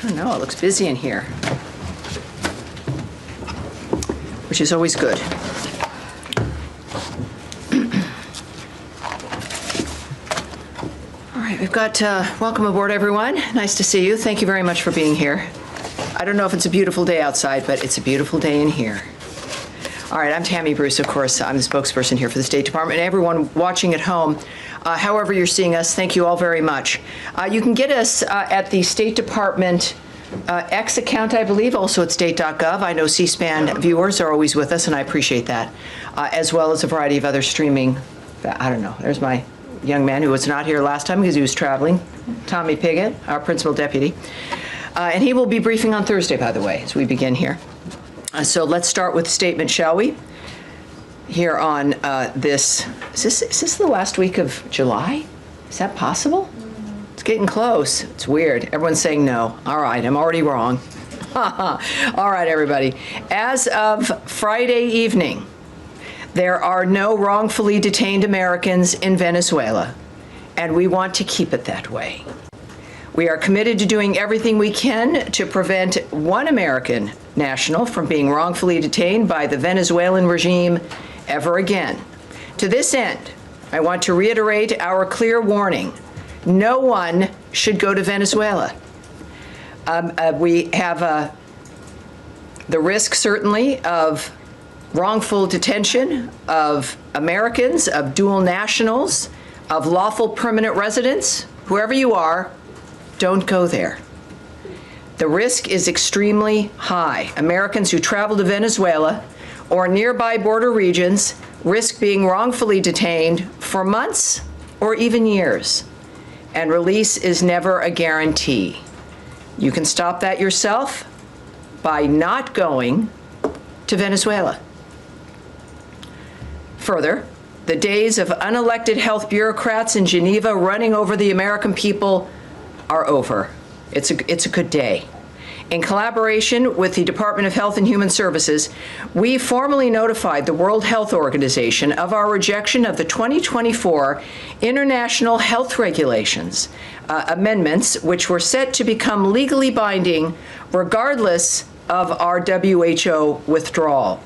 I don't know, it looks busy in here, which is always good. All right, we've got, welcome aboard, everyone. Nice to see you. Thank you very much for being here. I don't know if it's a beautiful day outside, but it's a beautiful day in here. All right, I'm Tammy Bruce, of course. I'm the spokesperson here for the State Department. And everyone watching at home, however you're seeing us, thank you all very much. You can get us at the State Department X account, I believe, also at state.gov. I know C-SPAN viewers are always with us, and I appreciate that, as well as a variety of other streaming. I don't know. There's my young man who was not here last time because he was traveling, Tommy Piggott, our principal deputy. And he will be briefing on Thursday, by the way, as we begin here. So let's start with the statement, shall we? Here on this, is this the last week of July? Is that possible? It's getting close. It's weird. Everyone's saying no. All right, I'm already wrong. All right, everybody. As of Friday evening, there are no wrongfully detained Americans in Venezuela, and we want to keep it that way. We are committed to doing everything we can to prevent one American national from being wrongfully detained by the Venezuelan regime ever again. To this end, I want to reiterate our clear warning. No one should go to Venezuela. We have the risk, certainly, of wrongful detention of Americans, of dual nationals, of lawful permanent residents. Whoever you are, don't go there. The risk is extremely high. Americans who travel to Venezuela or nearby border regions risk being wrongfully detained for months or even years, and release is never a guarantee. You can stop that yourself by not going to Venezuela. Further, the days of unelected health bureaucrats in Geneva running over the American people are over. It's a good day. In collaboration with the Department of Health and Human Services, we formally notified the World Health Organization of our rejection of the 2024 International Health Regulations amendments, which were set to become legally binding regardless of our WHO withdrawal.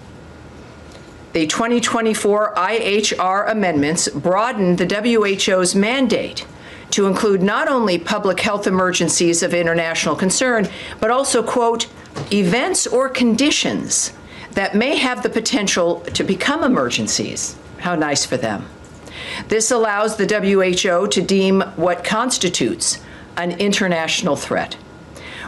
The 2024 IHR amendments broadened the WHO's mandate to include not only public health emergencies of international concern, but also, quote, events or conditions that may have the potential to become emergencies. How nice for them. This allows the WHO to deem what constitutes an international threat.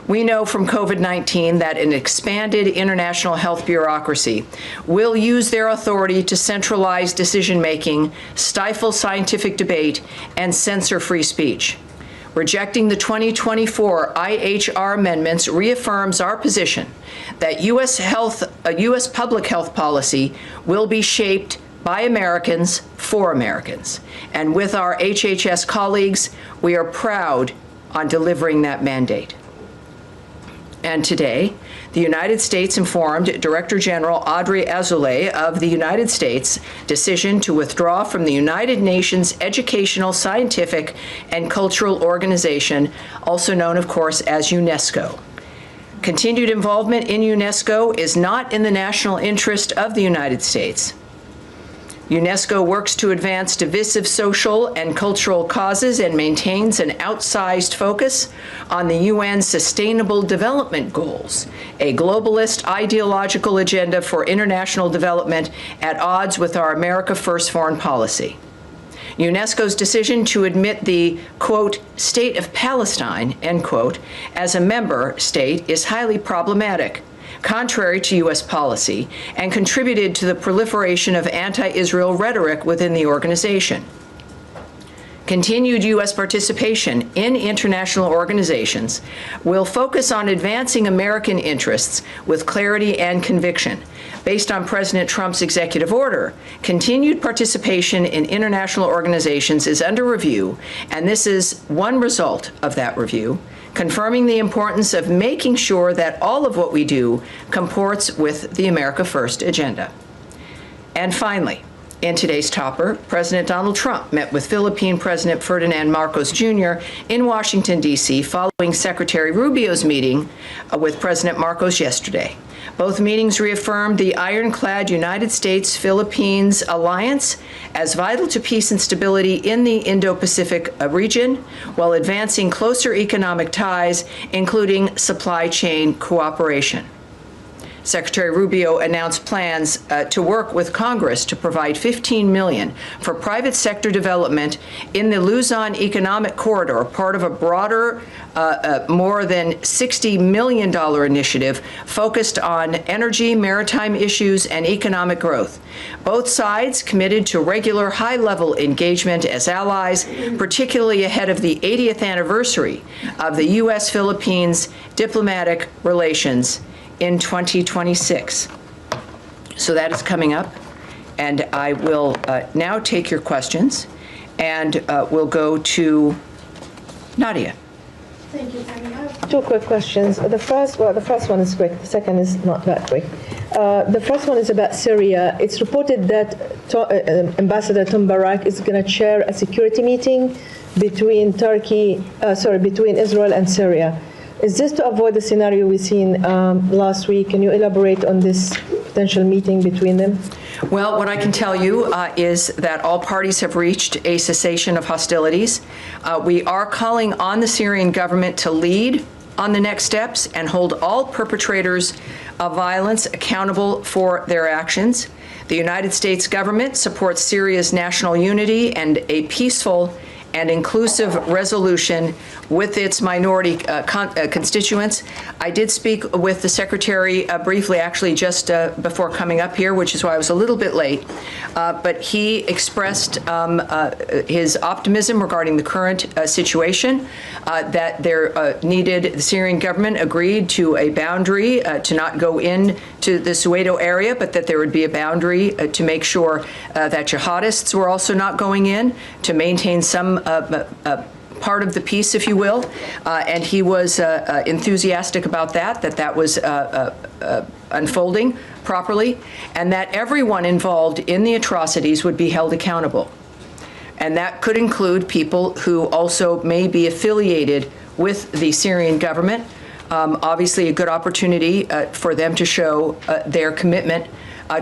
We know from COVID-19 that an expanded international health bureaucracy will use their authority to centralize decision-making, stifle scientific debate, and censor free speech. Rejecting the 2024 IHR amendments reaffirms our position that U.S. public health policy will be shaped by Americans for Americans. And with our HHS colleagues, we are proud on delivering that mandate. And today, the United States informed Director General Audrey Azoulay of the United States' decision to withdraw from the United Nations Educational, Scientific, and Cultural Organization, also known, of course, as UNESCO. Continued involvement in UNESCO is not in the national interest of the United States. UNESCO works to advance divisive social and cultural causes and maintains an outsized focus on the UN's Sustainable Development Goals, a globalist ideological agenda for international development at odds with our America First foreign policy. UNESCO's decision to admit the, quote, state of Palestine, end quote, as a member state is highly problematic, contrary to U.S. policy, and contributed to the proliferation of anti-Israel rhetoric within the organization. Continued U.S. participation in international organizations will focus on advancing American interests with clarity and conviction. Based on President Trump's executive order, continued participation in international organizations is under review, and this is one result of that review, confirming the importance of making sure that all of what we do comports with the America First agenda. And finally, In today's topper, President Donald Trump met with Philippine President Ferdinand Marcos Jr. in Washington, D.C., following Secretary Rubio's meeting with President Marcos yesterday. Both meetings reaffirmed the ironclad United States-Philippines alliance as vital to peace and stability in the Indo-Pacific region, while advancing closer economic ties, including supply chain cooperation. Secretary Rubio announced plans to work with Congress to provide $15 million for private sector development in the Luzon Economic Corridor, part of a broader, more than $60 million initiative focused on energy, maritime issues, and economic growth. Both sides committed to regular high-level engagement as allies, particularly ahead of the 80th anniversary of the U.S.-Philippines diplomatic relations in 2026. So that is coming up, and I will now take your questions, and we'll go to Nadia. Thank you, Tammy. I have two quick questions. The first one is quick. The second is not that quick. The first one is about Syria. It's reported that Ambassador Tom Barak is going to chair a security meeting between Israel and Syria. Is this to avoid the scenario we've seen last week? Can you elaborate on this potential meeting between them? Well, what I can tell you is that all parties have reached a cessation of hostilities. We are calling on the Syrian government to lead on the next steps and hold all perpetrators of violence accountable for their actions. The United States government supports Syria's national unity and a peaceful and inclusive resolution with its minority constituents. I did speak with the Secretary briefly, actually just before coming up here, which is why I was a little bit late. But he expressed his optimism regarding the current situation, that the Syrian government agreed to a boundary to not go into the Soweto area, but that there would be a boundary to make sure that jihadists were also not going in, to maintain some part of the peace, if you will, and he was enthusiastic about that was unfolding properly, and that everyone involved in the atrocities would be held accountable. And that could include people who also may be affiliated with the Syrian government. Obviously, a good opportunity for them to show their commitment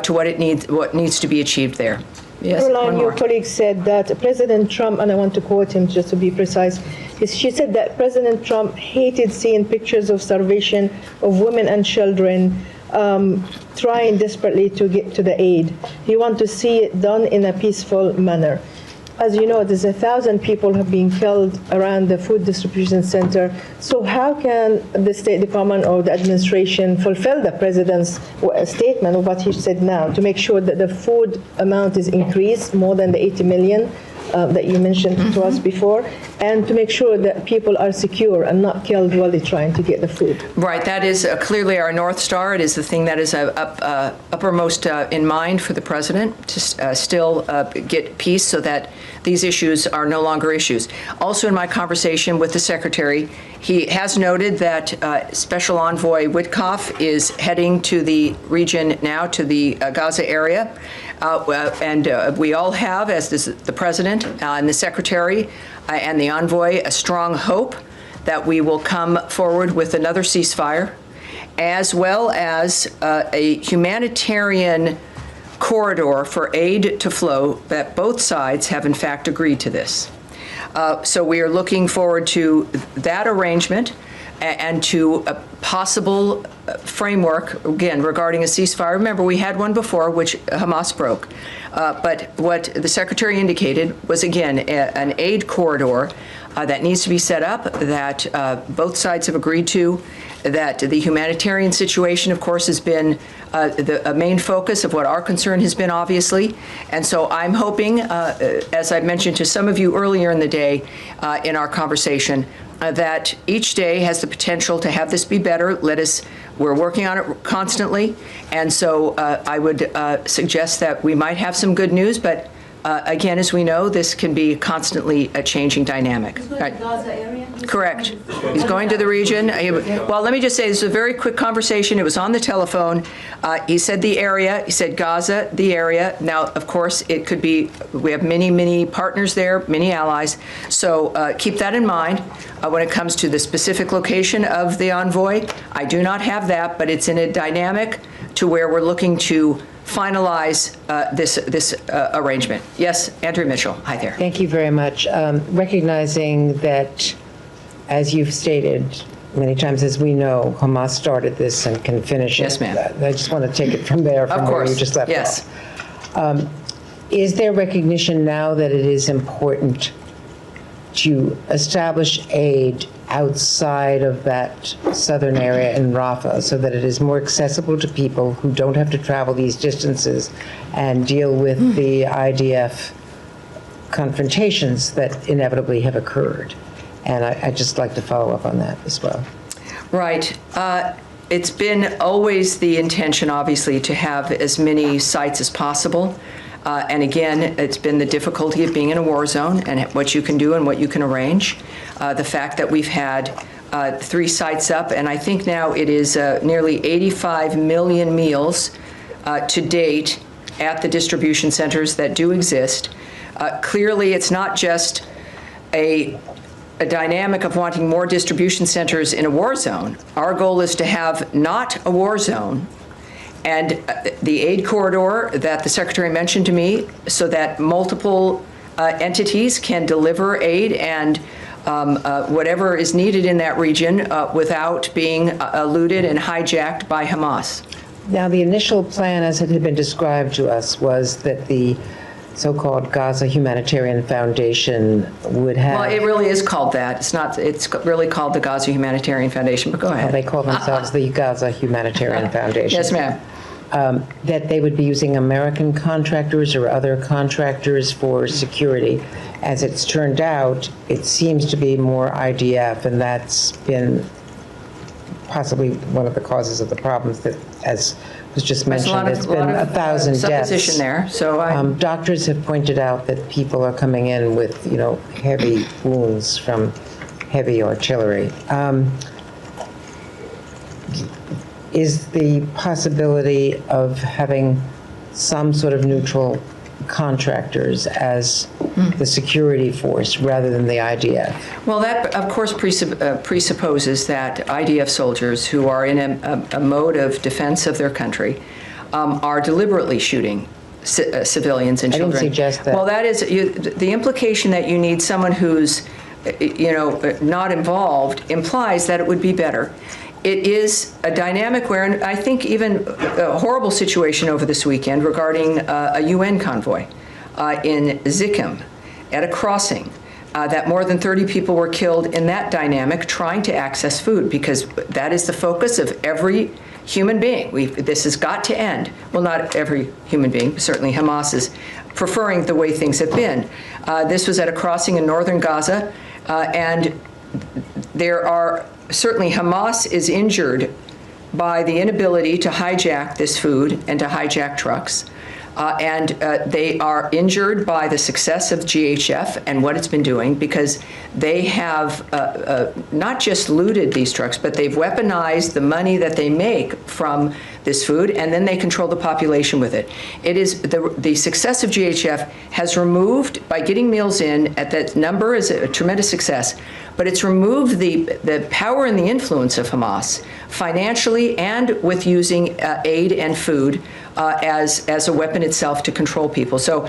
to what needs to be achieved there. Yes, Caroline, your colleague said that President Trump, and I want to quote him just to be precise, she said that President Trump hated seeing pictures of starvation of women and children trying desperately to get to the aid. He wants to see it done in a peaceful manner. As you know, there's 1,000 people have been killed around the food distribution center. So how can the State Department or the administration fulfill the president's statement of what he said now to make sure that the food amount is increased more than the 80 million that you mentioned to us before, and to make sure that people are secure and not killed while they're trying to get the food? Right. That is clearly our North Star. It is the thing that is uppermost in mind for the president, to still get peace so that these issues are no longer issues. Also, in my conversation with the Secretary, he has noted that Special Envoy Witkoff is heading to the region now, to the Gaza area. And we all have, as the President and the Secretary and the envoy, a strong hope that we will come forward with another ceasefire, as well as a humanitarian corridor for aid to flow, that both sides have in fact agreed to this. So we are looking forward to that arrangement and to a possible framework, again, regarding a ceasefire. Remember, we had one before, which Hamas broke. But what the Secretary indicated was, again, an aid corridor that needs to be set up, that both sides have agreed to, that the humanitarian situation, of course, has been a main focus of what our concern has been, obviously. And so I'm hoping, as I mentioned to some of you earlier in the day in our conversation, that each day has the potential to have this be better. We're working on it constantly. And so I would suggest that we might have some good news, but again, as we know, this can be constantly a changing dynamic. He's going to the Gaza area? Correct. He's going to the region. Well, let me just say, this is a very quick conversation. It was on the telephone. He said the area. He said Gaza, the area. Now, of course, it could be, we have many, many partners there, many allies. So keep that in mind when it comes to the specific location of the envoy. I do not have that, but it's in a dynamic to where we're looking to finalize this arrangement. Yes, Andrew Mitchell. Hi there. Thank you very much. Recognizing that, as you've stated many times, as we know, Hamas started this and can finish it. Yes, ma'am. I just want to take it from there, from where you just left yes. off. Is there recognition now that it is important to establish aid outside of that southern area in Rafah so that it is more accessible to people who don't have to travel these distances and deal with the IDF confrontations that inevitably have occurred? And I'd just like to follow up on that as well. Right. It's been always the intention, obviously, to have as many sites as possible. And again, it's been the difficulty of being in a war zone and what you can do and what you can arrange. The fact that we've had 3 sites up, and I think now it is nearly 85 million meals to date at the distribution centers that do exist. Clearly, it's not just a dynamic of wanting more distribution centers in a war zone. Our goal is to have not a war zone, and the aid corridor that the Secretary mentioned to me, so that multiple entities can deliver aid and whatever is needed in that region without being eluded and hijacked by Hamas. Now, the initial plan, as it had been described to us, was that the so-called Gaza Humanitarian Foundation would have... Well, it really is called that. It's not, it's really called the Gaza Humanitarian Foundation, but go ahead. They call themselves the Gaza Humanitarian Foundation. Yes, ma'am. That they would be using American contractors or other contractors for security. As it's turned out, it seems to be more IDF, and that's been possibly one of the causes of the problems that, as was just mentioned, it's been 1,000 deaths. Supposition there, so doctors have pointed out that people are coming in with, heavy wounds from heavy artillery. Is the possibility of having some sort of neutral contractors as the security force rather than the IDF? Well, that, of course, presupposes that IDF soldiers who are in a mode of defense of their country are deliberately shooting civilians and children. I didn't suggest that. Well, that is the implication that you need someone who's, not involved implies that it would be better. It is a dynamic where, and I think even a horrible situation over this weekend regarding a UN convoy in Zikim at a crossing, that more than 30 people were killed in that dynamic trying to access food, because that is the focus of every human being. This has got to end. Well, not every human being, but certainly Hamas is preferring the way things have been. This was at a crossing in northern Gaza, and there are certainly Hamas is injured by the inability to hijack this food and to hijack trucks. And they are injured by the success of GHF and what it's been doing, because they have not just looted these trucks, but they've weaponized the money that they make from this food, and then they control the population with it. It is the success of GHF has removed, by getting meals in at that number is a tremendous success, but it's removed the power and the influence of Hamas financially and with using aid and food as a weapon itself to control people. So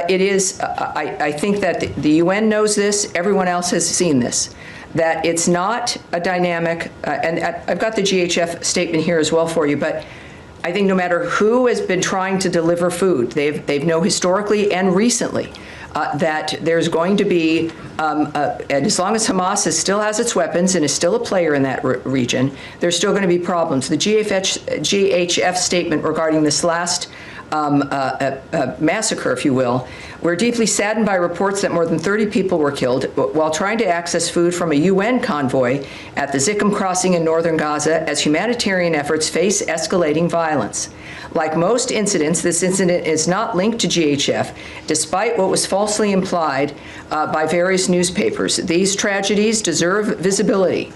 it is, I think that the UN knows this, everyone else has seen this, that it's not a dynamic, and I've got the GHF statement here as well for you, but I think no matter who has been trying to deliver food, they've known historically and recently that there's going to be, and as long as Hamas still has its weapons and is still a player in that region, there's still going to be problems. The GHF statement regarding this last massacre, if you will. We're deeply saddened by reports that more than 30 people were killed while trying to access food from a UN convoy at the Zikkum crossing in northern Gaza as humanitarian efforts face escalating violence. Like most incidents, this incident is not linked to GHF, despite what was falsely implied by various newspapers. These tragedies deserve visibility.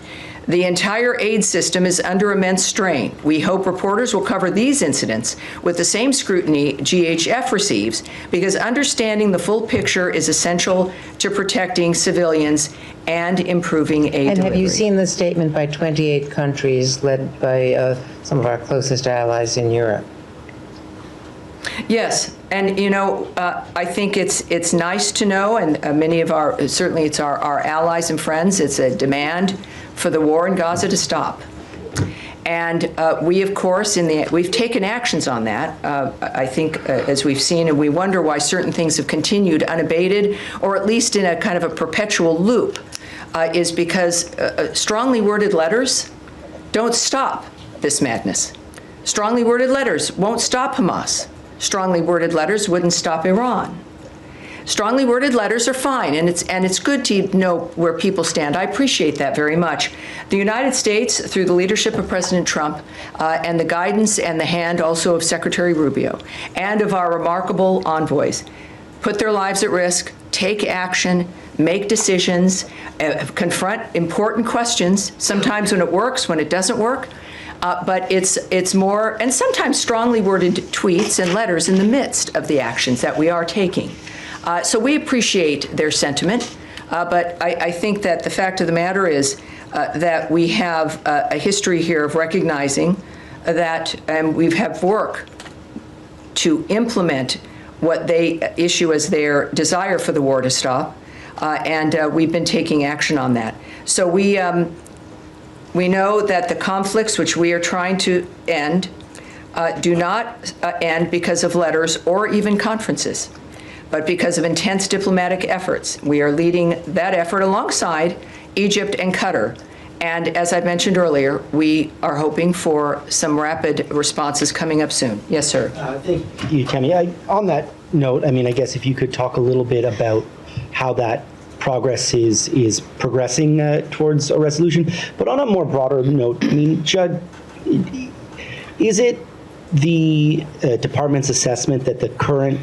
The entire aid system is under immense strain. We hope reporters will cover these incidents with the same scrutiny GHF receives, because understanding the full picture is essential to protecting civilians and improving aid delivery. And have you seen the statement by 28 countries led by some of our closest allies in Europe? Yes, and I think it's nice to know, and many of certainly it's our allies and friends, it's a demand for the war in Gaza to stop. And we, of course, we've taken actions on that, I think, as we've seen, and we wonder why certain things have continued unabated, or at least in a kind of a perpetual loop, is because strongly worded letters don't stop this madness. Strongly worded letters won't stop Hamas. Strongly worded letters wouldn't stop Iran. Strongly worded letters are fine, and it's good to know where people stand. I appreciate that very much. The United States, through the leadership of President Trump, and the guidance and the hand also of Secretary Rubio, and of our remarkable envoys, put their lives at risk, take action, make decisions, confront important questions, sometimes when it works, when it doesn't work. But it's more, and sometimes strongly worded tweets and letters in the midst of the actions that we are taking. So we appreciate their sentiment, but I think that the fact of the matter is that we have a history here of recognizing that we have work to implement what they issue as their desire for the war to stop, and we've been taking action on that. So we know that the conflicts which we are trying to end do not end because of letters or even conferences, but because of intense diplomatic efforts. We are leading that effort alongside Egypt and Qatar. And as I mentioned earlier, we are hoping for some rapid responses coming up soon. Yes, sir. Thank you, Tammy. On that note, I guess if you could talk a little bit about how that progress is progressing towards a resolution. But on a more broader note, Judd, is it the department's assessment that the current,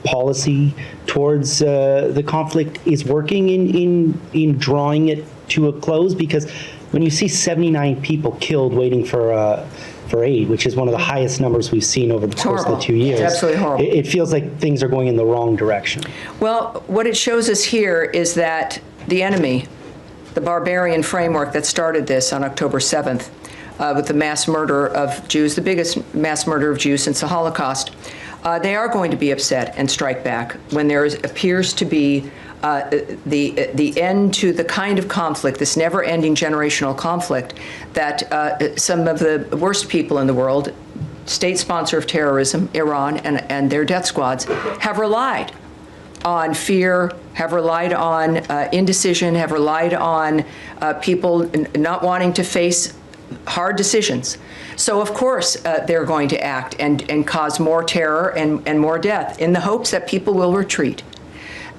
policy towards the conflict is working in drawing it to a close? Because when you see 79 people killed waiting for aid, which is one of the highest numbers we've seen over the course of the 2 years. It's absolutely horrible. It feels like things are going in the wrong direction. Well, what it shows us here is that the enemy, the barbarian framework that started this on October 7th, with the mass murder of Jews, the biggest mass murder of Jews since the Holocaust, they are going to be upset and strike back when there appears to be the end to the kind of conflict, this never-ending generational conflict that some of the worst people in the world, state sponsor of terrorism, Iran, and their death squads, have relied on fear, have relied on indecision, have relied on people not wanting to face hard decisions. So of course they're going to act and cause more terror and more death in the hopes that people will retreat.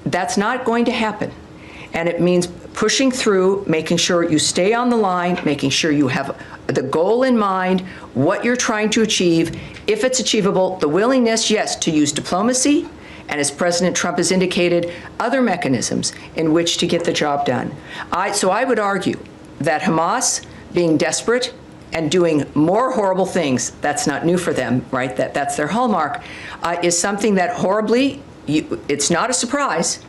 That's not going to happen. And it means pushing through, making sure you stay on the line, making sure you have the goal in mind, what you're trying to achieve, if it's achievable, the willingness, yes, to use diplomacy, and as President Trump has indicated, other mechanisms in which to get the job done. So I would argue that Hamas, being desperate and doing more horrible things, that's not new for them, right? That's their hallmark, is something that horribly, it's not a surprise,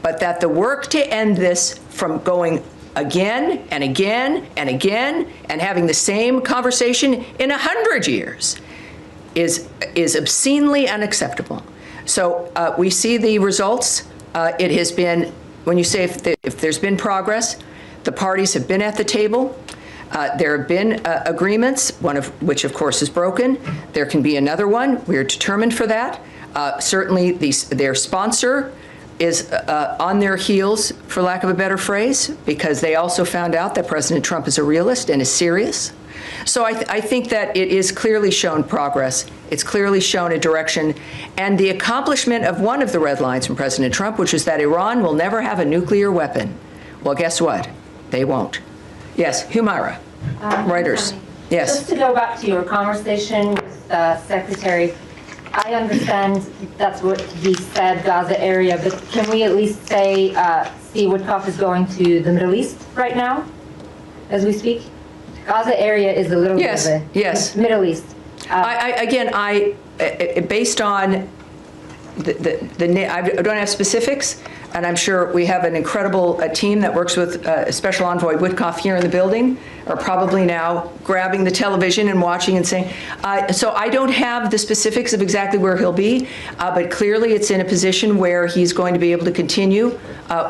but that the work to end this from going again and again and again and having the same conversation in 100 years is obscenely unacceptable. So we see the results. It has been, when you say if there's been progress, the parties have been at the table. There have been agreements, one of which, of course, is broken. There can be another one. We're determined for that. Certainly, their sponsor is on their heels, for lack of a better phrase, because they also found out that President Trump is a realist and is serious. So I think that it is clearly shown progress. It's clearly shown a direction. And the accomplishment of one of the red lines from President Trump, which is that Iran will never have a nuclear weapon. Well, guess what? They won't. Yes, Humaira, Reuters. Yes. Just to go back to your conversation with the Secretary, I understand that's what he said, Gaza area, but can we at least say Steve Witkoff is going to the Middle East right now, as we speak? Gaza area is a little Yes, bit of a yes. Middle East. Based on I don't have specifics, and I'm sure we have an incredible team that works with Special Envoy Witkoff here in the building, or probably now grabbing the television and watching and saying, so I don't have the specifics of exactly where he'll be, but clearly it's in a position where he's going to be able to continue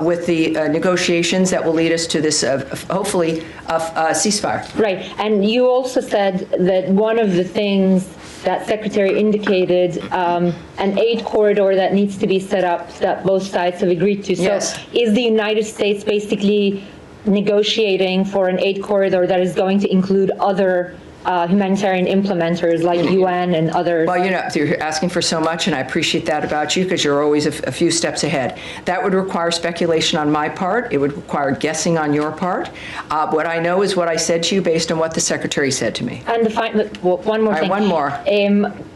with the negotiations that will lead us to this, hopefully, ceasefire. Right, and you also said that one of the things that Secretary indicated, an aid corridor that needs to be set up that both sides have agreed to. Yes. So is the United States basically negotiating for an aid corridor that is going to include other humanitarian implementers like UN and others? Well, you're asking for so much, and I appreciate that about you because you're always a few steps ahead. That would require speculation on my part. It would require guessing on your part. What I know is what I said to you based on what the Secretary said to me. And one more thing. One more.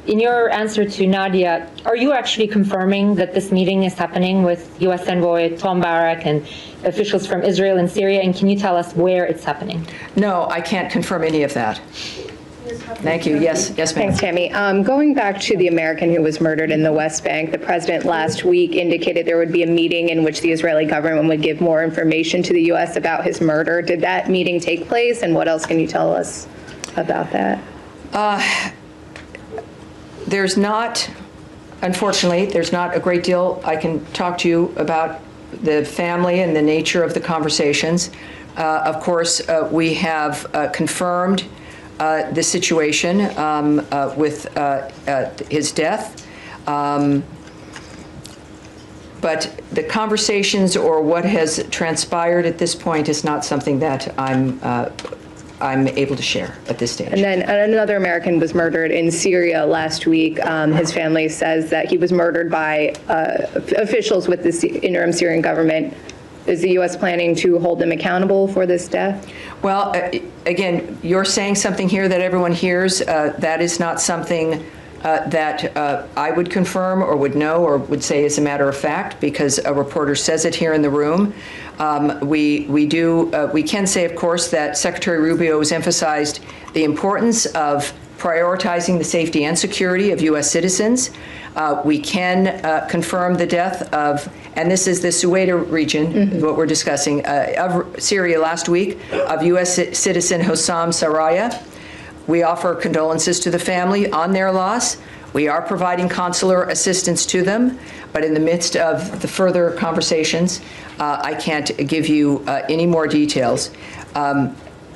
In your answer to Nadia, are you actually confirming that this meeting is happening with U.S. Envoy Tom Barak and officials from Israel and Syria? And can you tell us where it's happening? No, I can't confirm any of that. Thank you. Yes, ma'am. Thanks, Tammy. Going back to the American who was murdered in the West Bank, the president last week indicated there would be a meeting in which the Israeli government would give more information to the U.S. about his murder. Did that meeting take place, and what else can you tell us about that? Unfortunately, there's not a great deal I can talk to you about the family and the nature of the conversations. Of course, we have confirmed the situation with his death. But the conversations or what has transpired at this point is not something that I'm able to share at this stage. And then another American was murdered in Syria last week. His family says that he was murdered by officials with the interim Syrian government. Is the U.S. planning to hold them accountable for this death? Well, again, you're saying something here that everyone hears. That is not something that I would confirm or would know or would say as a matter of fact, because a reporter says it here in the room. We can say, of course, that Secretary Rubio has emphasized the importance of prioritizing the safety and security of U.S. citizens. We can confirm the death of, and this is the Suwaida region, what we're discussing, of Syria last week, of U.S. citizen Hossam Saraya. We offer condolences to the family on their loss. We are providing consular assistance to them, but in the midst of the further conversations, I can't give you any more details.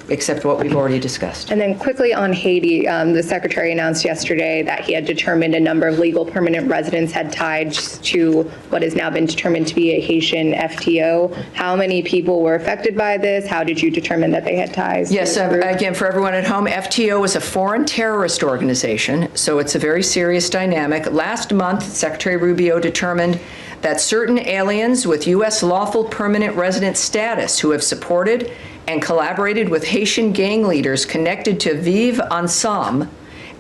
Except what we've already discussed. And then quickly on Haiti, the Secretary announced yesterday that he had determined a number of legal permanent residents had ties to what has now been determined to be a Haitian FTO. How many people were affected by this? How did you determine that they had ties? Yes, again, for everyone at home, FTO is a foreign terrorist organization, so it's a very serious dynamic. Last month, Secretary Rubio determined that certain aliens with U.S. lawful permanent resident status who have supported and collaborated with Haitian gang leaders connected to Vive Ensemble,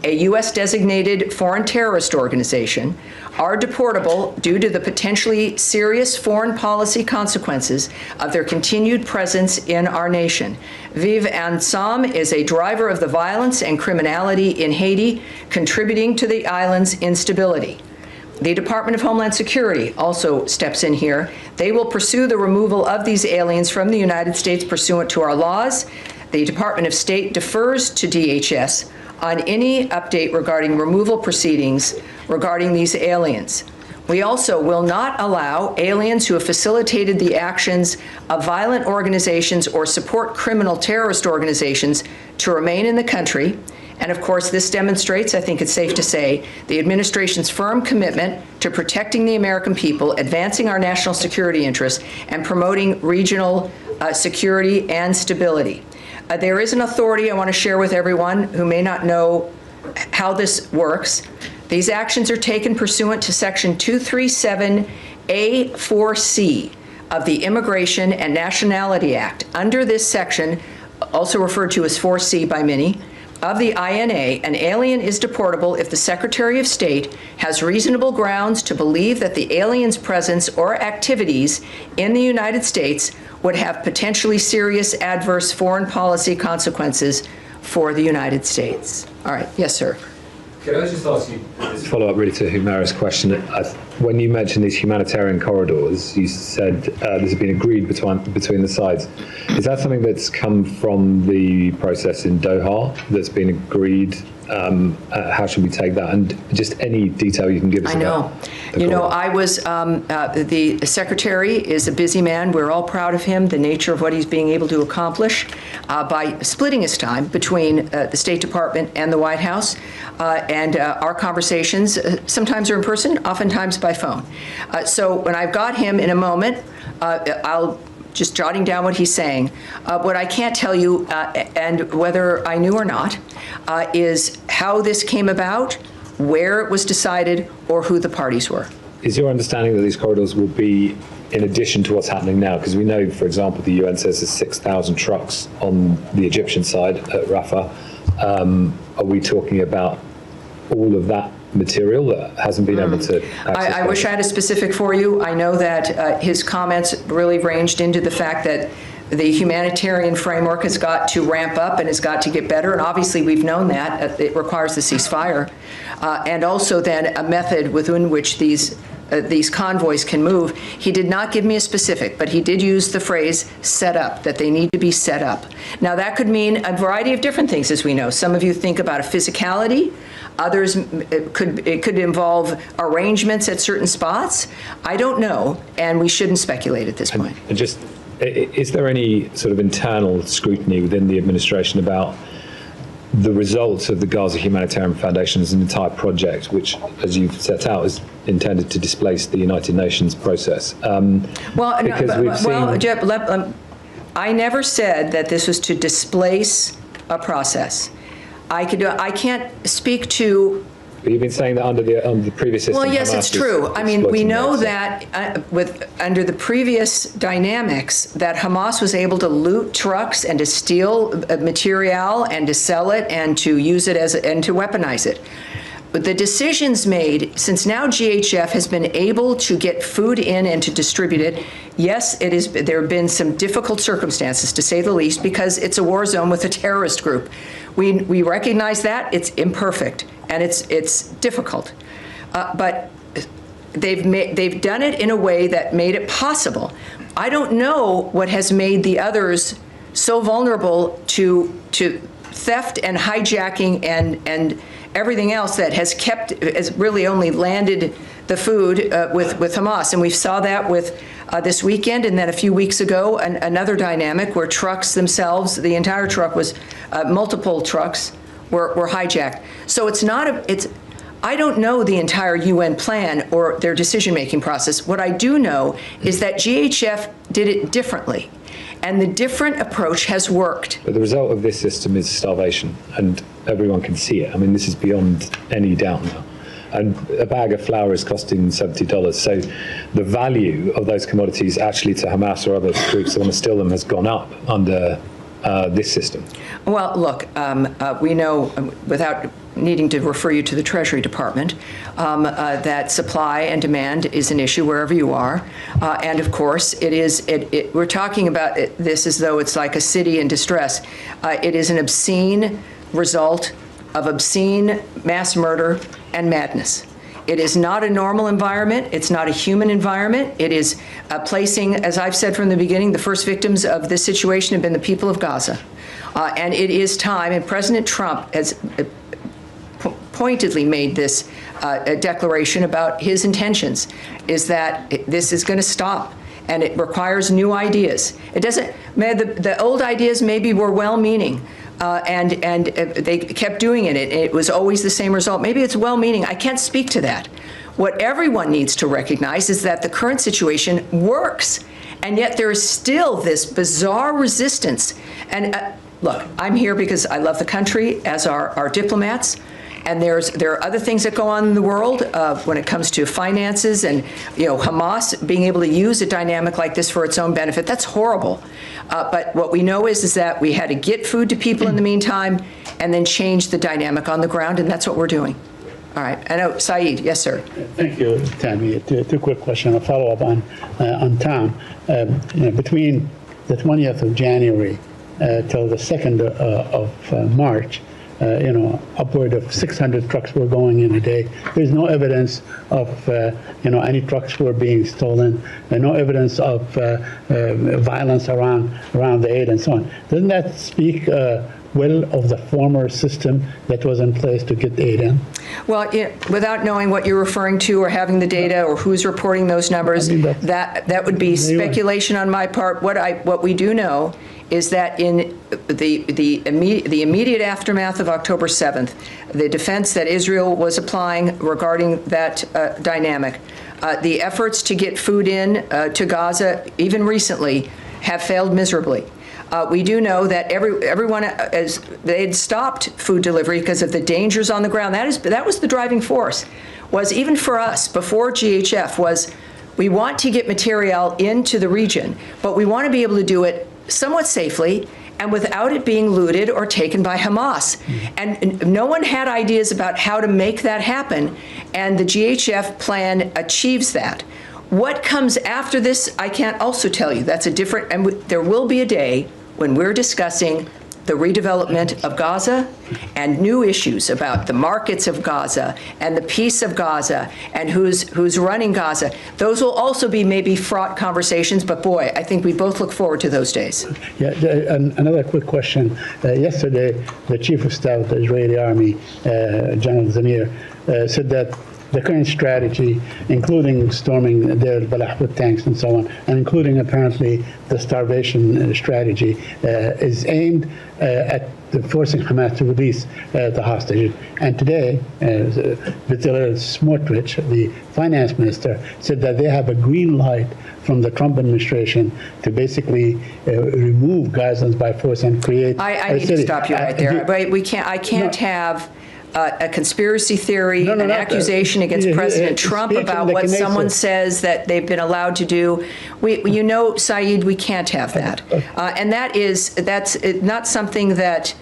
a U.S. designated foreign terrorist organization, are deportable due to the potentially serious foreign policy consequences of their continued presence in our nation. Vive Ensemble is a driver of the violence and criminality in Haiti, contributing to the island's instability. The Department of Homeland Security also steps in here. They will pursue the removal of these aliens from the United States pursuant to our laws. The Department of State defers to DHS on any update regarding removal proceedings regarding these aliens. We also will not allow aliens who have facilitated the actions of violent organizations or support criminal terrorist organizations to remain in the country. And of course, this demonstrates, I think it's safe to say, the administration's firm commitment to protecting the American people, advancing our national security interests, and promoting regional security and stability. There is an authority I want to share with everyone who may not know how this works. These actions are taken pursuant to Section 237A4C of the Immigration and Nationality Act. Under this section, also referred to as 4C by many, of the INA, an alien is deportable if the Secretary of State has reasonable grounds to believe that the alien's presence or activities in the United States would have potentially serious adverse foreign policy consequences for the United States. All right, yes, sir. Can I just ask you, this follow up really to Humera's question? When you mentioned these humanitarian corridors, you said this has been agreed between the sides. Is that something that's come from the process in Doha that's been agreed? How should we take that? And just any detail you can give us about the You know, corridor. I was, the secretary is a busy man. We're all proud of him, the nature of what he's being able to accomplish by splitting his time between the State Department and the White House. And our conversations sometimes are in person, oftentimes by phone. So when I've got him in a moment, I'll just jotting down what he's saying. What I can't tell you, and whether I knew or not, is how this came about, where it was decided, or who the parties were. Is your understanding that these corridors will be in addition to what's happening now? Because we know, for example, the UN says there's 6,000 trucks on the Egyptian side at Rafah. Are we talking about all of that material that hasn't been able to access? I wish I had a specific for you. I know that his comments really ranged into the fact that the humanitarian framework has got to ramp up and has got to get better, and obviously we've known that. It requires the ceasefire, and also then a method within which these convoys can move. He did not give me a specific, but he did use the phrase set up, that they need to be set up. Now that could mean a variety of different things, as we know. Some of you think about a physicality. Others, it could involve arrangements at certain spots. I don't know, and we shouldn't speculate at this point. And just, is there any sort of internal scrutiny within the administration about the results of the Gaza Humanitarian Foundation as an entire project, which, as you've set out, is intended to displace the United Nations process? Jeff, I never said that this was to displace a process. I can't speak to. But you've been saying that under the previous system. Well, yes, Hamas it's true. I mean, we exploiting know that, that under the previous dynamics, that Hamas was able to loot trucks and to steal material and to sell it and to use it and to weaponize it. But the decisions made, since now GHF has been able to get food in and to distribute it, yes, there have been some difficult circumstances, to say the least, because it's a war zone with a terrorist group. We recognize that. It's imperfect and it's difficult, but they've done it in a way that made it possible. I don't know what has made the others so vulnerable to theft and hijacking and everything else that has really only landed the food with Hamas. And we saw that with this weekend, and then a few weeks ago, another dynamic where trucks themselves, the entire truck was, multiple trucks were hijacked. So I don't know the entire UN plan or their decision-making process. What I do know is that GHF did it differently, and the different approach has worked. But the result of this system is starvation, and everyone can see it. I mean, this is beyond any doubt now. And a bag of flour is costing $70. So the value of those commodities actually to Hamas or other groups that want to steal them has gone up under this system. Well, look, we know, without needing to refer you to the Treasury Department, that supply and demand is an issue wherever you are. And of course, we're talking about this as though it's like a city in distress. It is an obscene result of obscene mass murder and madness. It is not a normal environment. It's not a human environment. It is placing, as I've said from the beginning, the first victims of this situation have been the people of Gaza. And it is time, and President Trump has pointedly made this declaration about his intentions, is that this is going to stop, and it requires new ideas. It doesn't, the old ideas maybe were well-meaning, and they kept doing it. It was always the same result. Maybe it's well-meaning. I can't speak to that. What everyone needs to recognize is that the current situation works, and yet there is still this bizarre resistance. And look, I'm here because I love the country, as our diplomats, and there are other things that go on in the world when it comes to finances and, Hamas being able to use a dynamic like this for its own benefit. That's horrible. But what we know is that we had to get food to people in the meantime and then change the dynamic on the ground, and that's what we're doing. All right. I know, Saeed, yes, sir. Thank you, Tammy. Two quick questions. A follow-up on Tom. Between the 20th of January till the 2nd of March, upward of 600 trucks were going in a day. There's no evidence of, any trucks were being stolen. No evidence of violence around the aid and so on. Doesn't that speak well of the former system that was in place to get aid in? Well, without knowing what you're referring to or having the data or who's reporting those numbers, that would be speculation on my part. What we do know is that in the immediate aftermath of October 7th, the defense that Israel was applying regarding that dynamic, the efforts to get food in to Gaza, even recently, have failed miserably. We do know that everyone, as they had stopped food delivery because of the dangers on the ground. That was the driving force, was even for us before GHF, was we want to get material into the region, but we want to be able to do it somewhat safely and without it being looted or taken by Hamas. And no one had ideas about how to make that happen, and the GHF plan achieves that. What comes after this, I can't also tell you. That's a different, and there will be a day when we're discussing the redevelopment of Gaza and new issues about the markets of Gaza and the peace of Gaza and who's running Gaza. Those will also be maybe fraught conversations, but boy, I think we both look forward to those days. Yeah, another quick question. Yesterday, the Chief of Staff of the Israeli Army, General Zamir, said that the current strategy, including storming Deir al-Balah with tanks and so on, and including apparently the starvation strategy, is aimed at forcing Hamas to release the hostages. And today, Bezalel Smotrich, the finance minister, said that they have a green light from the Trump administration to basically remove Gazans by force and create. I need to stop you right there. I can't have a conspiracy theory, an accusation against President Trump about what someone says that they've been allowed to do. Saeed, we can't have that. And that's not something that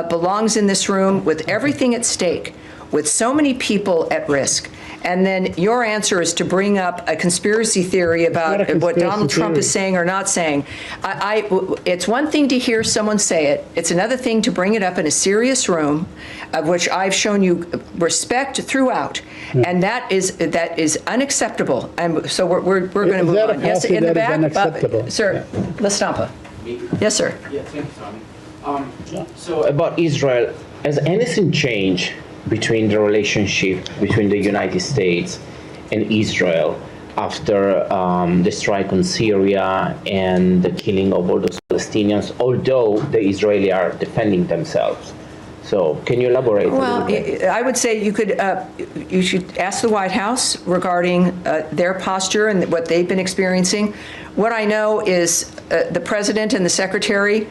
belongs in this room with everything at stake, with so many people at risk. And then your answer is to bring up a conspiracy theory about what Donald Trump is saying or not saying. It's one thing to hear someone say it. It's another thing to bring it up in a serious room, of which I've shown you respect throughout. And that is unacceptable. And so we're going to move on. Yes, in the back, sir, Lastampa. Yes, sir. Yeah, thank you, Tommy. So about Israel, has anything changed between the relationship between the United States and Israel after the strike on Syria and the killing of all those Palestinians, although the Israelis are defending themselves? So can you elaborate a little bit? I would say you should ask the White House regarding their posture and what they've been experiencing. What I know is the president and the secretary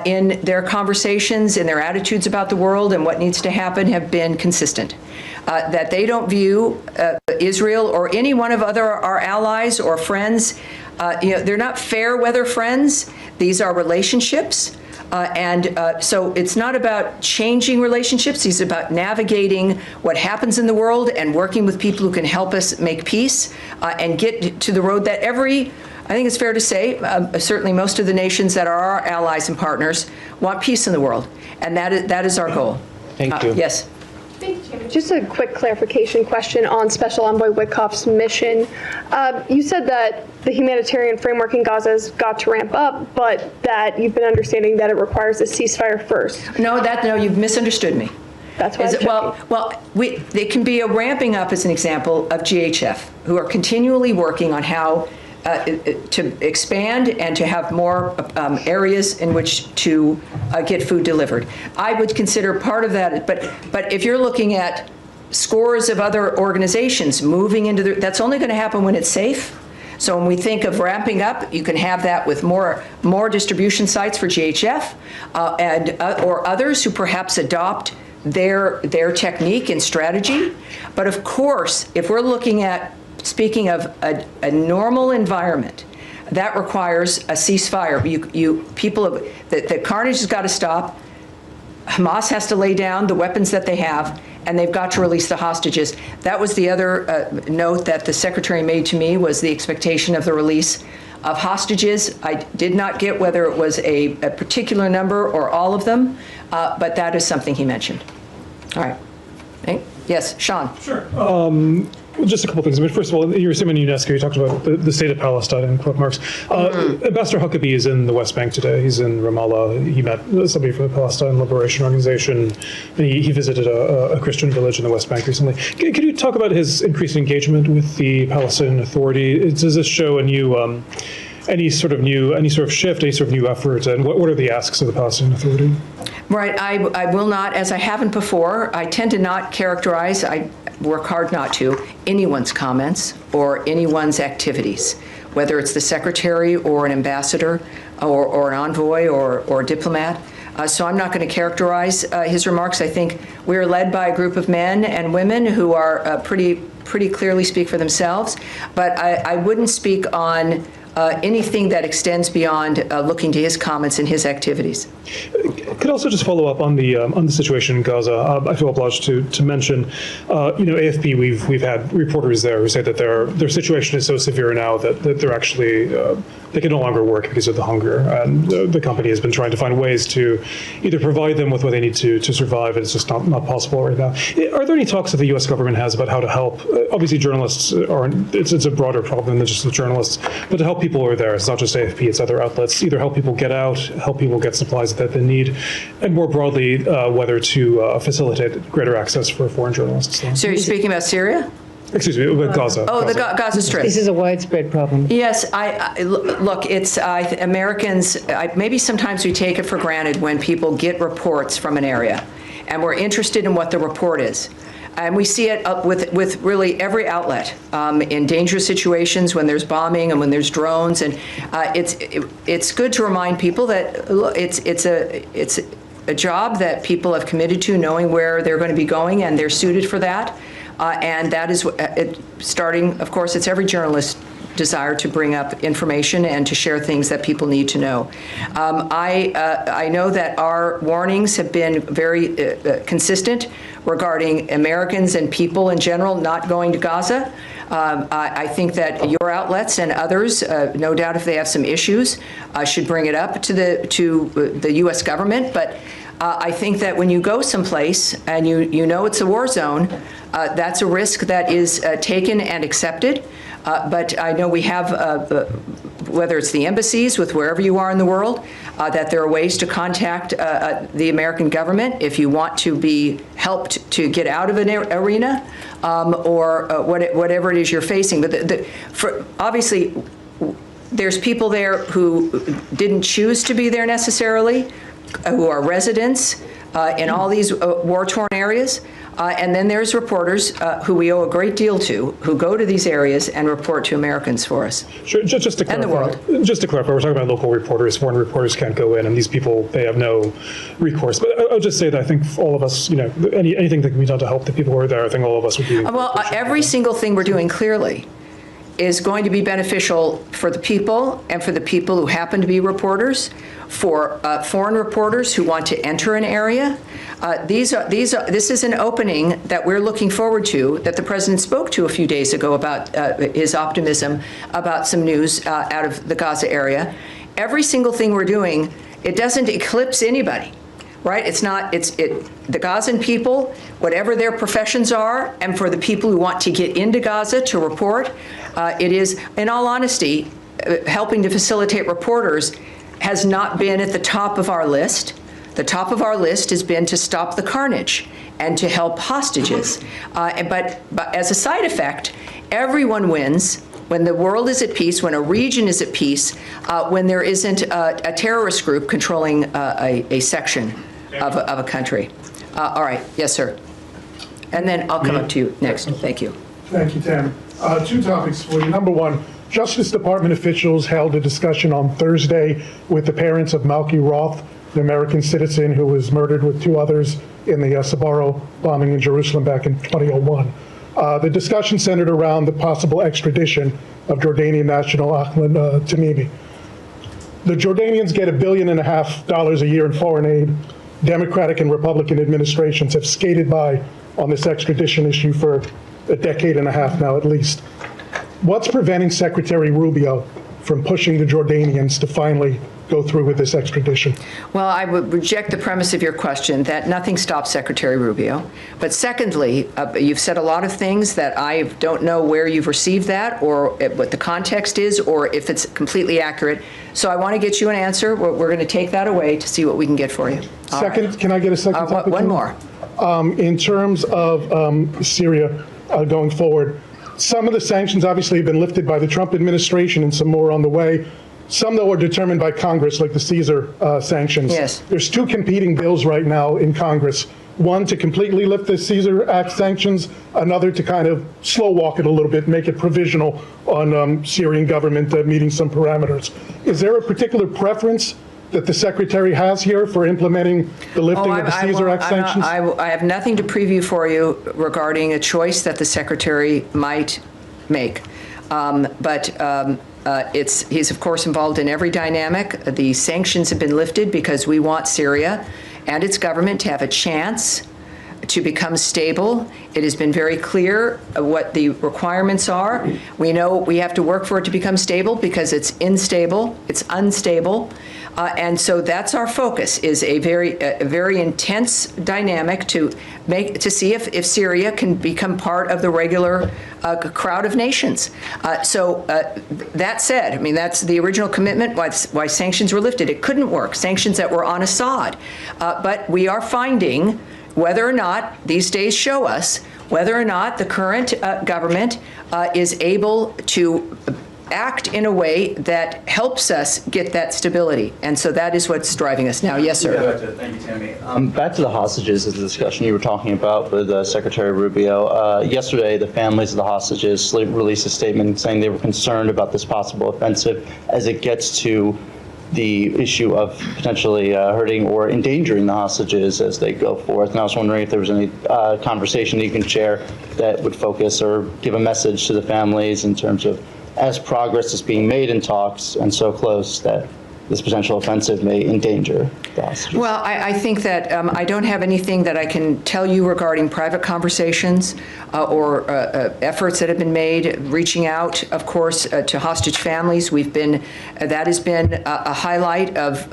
in their conversations, in their attitudes about the world and what needs to happen, have been consistent. That they don't view Israel or any one of our allies or friends, they're not fair weather friends. These are relationships. So it's not about changing relationships. It's about navigating what happens in the world and working with people who can help us make peace and get to the road that I think it's fair to say, certainly most of the nations that are our allies and partners want peace in the world, and that is our goal. Thank you. Yes. Just a quick clarification question on Special Envoy Witkoff's mission. You said that the humanitarian framework in Gaza has got to ramp up, but that you've been understanding that it requires a ceasefire first. No, you've misunderstood me. That's why there can be a ramping up, as an example, of GHF, who are continually working on how to expand and to have more areas in which to get food delivered. I would consider part of that, but if you're looking at scores of other organizations moving into that's only going to happen when it's safe. So when we think of ramping up, you can have that with more distribution sites for GHF or others who perhaps adopt their technique and strategy. But of course, if we're looking at, speaking of a normal environment, that requires a ceasefire. The carnage has got to stop. Hamas has to lay down the weapons that they have, and they've got to release the hostages. That was the other note that the secretary made to me, was the expectation of the release of hostages. I did not get whether it was a particular number or all of them, but that is something he mentioned. All right. Okay. Yes, Sean. Sure. Well, just a couple things. I mean, first of all, you were saying in UNESCO, you talked about the state of Palestine in quote marks. Ambassador Huckabee is in the West Bank today. He's in Ramallah. He met somebody from the Palestine Liberation Organization. He visited a Christian village in the West Bank recently. Could you talk about his increased engagement with the Palestinian Authority? Does this show a new, any sort of shift, any sort of new effort, and what are the asks of the Palestinian Authority? Right. I will not, as I haven't before, I tend to not characterize, I work hard not to, anyone's comments or anyone's activities, whether it's the secretary or an ambassador or an envoy or a diplomat. So I'm not going to characterize his remarks. I think we're led by a group of men and women who are pretty clearly speak for themselves. But I wouldn't speak on anything that extends beyond looking to his comments and his activities. Could also just follow up on the situation in Gaza. I feel obliged to mention, AFP. We've had reporters there who say that their situation is so severe now that they're actually they can no longer work because of the hunger, and the company has been trying to find ways to either provide them with what they need to survive, and it's just not possible right now. Are there any talks that the U.S. government has about how to help? Obviously, journalists aren't. It's a broader problem than just the journalists, but to help people who are there. It's not just AFP; it's other outlets. Either help people get out, help people get supplies that they need, and more broadly, whether to facilitate greater access for foreign journalists. So you're speaking about Syria? Excuse me, with Gaza. Oh, the Gaza Strip. This is a widespread problem. Yes, look, it's Americans, maybe sometimes we take it for granted when people get reports from an area, and we're interested in what the report is. And we see it with really every outlet in dangerous situations, when there's bombing and when there's drones. And it's good to remind people that it's a job that people have committed to, knowing where they're going to be going, and they're suited for that. And that is starting, of course, it's every journalist's desire to bring up information and to share things that people need to know. I know that our warnings have been very consistent regarding Americans and people in general not going to Gaza. I think that your outlets and others, no doubt if they have some issues, should bring it up to the U.S. government. But I think that when you go someplace and you know it's a war zone, that's a risk that is taken and accepted. But I know we have, whether it's the embassies with wherever you are in the world, that there are ways to contact the American government if you want to be helped to get out of an arena or whatever it is you're facing. But obviously, there's people there who didn't choose to be there necessarily, who are residents in all these war-torn areas. And then there's reporters who we owe a great deal to, who go to these areas and report to Americans for us. Sure, just to clarify, and the world. Just to clarify, we're talking about local reporters. Foreign reporters can't go in, and these people, they have no recourse. But I'll just say that I think all of us, anything that can be done to help the people who are there, I think all of us would be. Well, every single thing we're doing clearly is going to be beneficial for the people and for the people who happen to be reporters, for foreign reporters who want to enter an area. This is an opening that we're looking forward to, that the president spoke to a few days ago about his optimism about some news out of the Gaza area. Every single thing we're doing, it doesn't eclipse anybody, right? It's the Gazan people, whatever their professions are, and for the people who want to get into Gaza to report, it is, in all honesty, helping to facilitate reporters has not been at the top of our list. The top of our list has been to stop the carnage and to help hostages. But as a side effect, everyone wins when the world is at peace, when a region is at peace, when there isn't a terrorist group controlling a section of a country. All right. Yes, sir. And then I'll come up to you next. Thank you. Thank you, Tammy. Two topics for you. Number one, Justice Department officials held a discussion on Thursday with the parents of Malky Roth, the American citizen who was murdered with two others in the Sbarro bombing in Jerusalem back in 2001. The discussion centered around the possible extradition of Jordanian national Ahmed Tamimi. The Jordanians get $1.5 billion a year in foreign aid. Democratic and Republican administrations have skated by on this extradition issue for a decade and a half now, at least. What's preventing Secretary Rubio from pushing the Jordanians to finally go through with this extradition? Well, I would reject the premise of your question that nothing stops Secretary Rubio. But secondly, you've said a lot of things that I don't know where you've received that or what the context is or if it's completely accurate. So I want to get you an answer. We're going to take that away to see what we can get for you. Second, can I get a second topic? One more. In terms of Syria going forward, some of the sanctions obviously have been lifted by the Trump administration and some more on the way. Some, though, are determined by Congress, like the Caesar sanctions. Yes. There's two competing bills right now in Congress. One to completely lift the Caesar Act sanctions, another to kind of slow walk it a little bit, make it provisional on Syrian government meeting some parameters. Is there a particular preference that the Secretary has here for implementing the lifting of the Caesar Act sanctions? I have nothing to preview for you regarding a choice that the Secretary might make. He's, of course, involved in every dynamic. The sanctions have been lifted because we want Syria and its government to have a chance to become stable. It has been very clear what the requirements are. We know we have to work for it to become stable because it's unstable. And so that's our focus, is a very intense dynamic to see if Syria can become part of the regular crowd of nations. That said, I mean, that's the original commitment, why sanctions were lifted. It couldn't work, sanctions that were on Assad. But we are finding whether or not, these days show us, whether or not the current government is able to act in a way that helps us get that stability. And so that is what's driving us now. Yes, sir. Thank you, Tammy. Back to the hostages, is the discussion you were talking about with Secretary Rubio. Yesterday, the families of the hostages released a statement saying they were concerned about this possible offensive as it gets to the issue of potentially hurting or endangering the hostages as they go forth. And I was wondering if there was any conversation that you can share that would focus or give a message to the families in terms of, as progress is being made in talks and so close, that this potential offensive may endanger the hostages. Well, I think that I don't have anything that I can tell you regarding private conversations or efforts that have been made, reaching out, of course, to hostage families. That has been a highlight of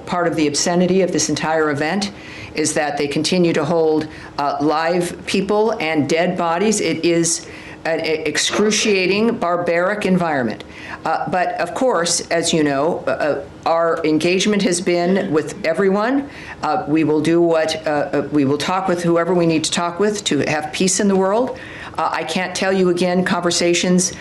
part of the obscenity of this entire event, is that they continue to hold live people and dead bodies. It is an excruciating, barbaric environment. But of course, as you know, our engagement has been with everyone. We will do we will talk with whoever we need to talk with to have peace in the world. I can't tell you again conversations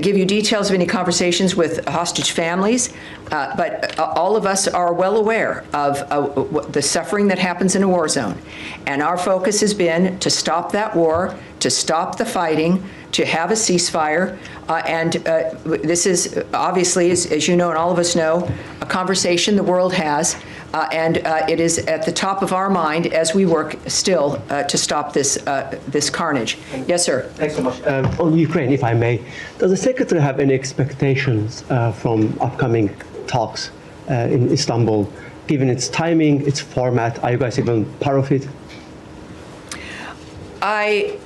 give you details of any conversations with hostage families, but all of us are well aware of the suffering that happens in a war zone. And our focus has been to stop that war, to stop the fighting, to have a ceasefire. And this is obviously, as you know and all of us know, a conversation the world has. And it is at the top of our mind as we work still to stop this carnage. Yes, sir. Thanks so much. On Ukraine, if I may, does the Secretary have any expectations from upcoming talks in Istanbul, given its timing, its format? Are you guys even part of it? I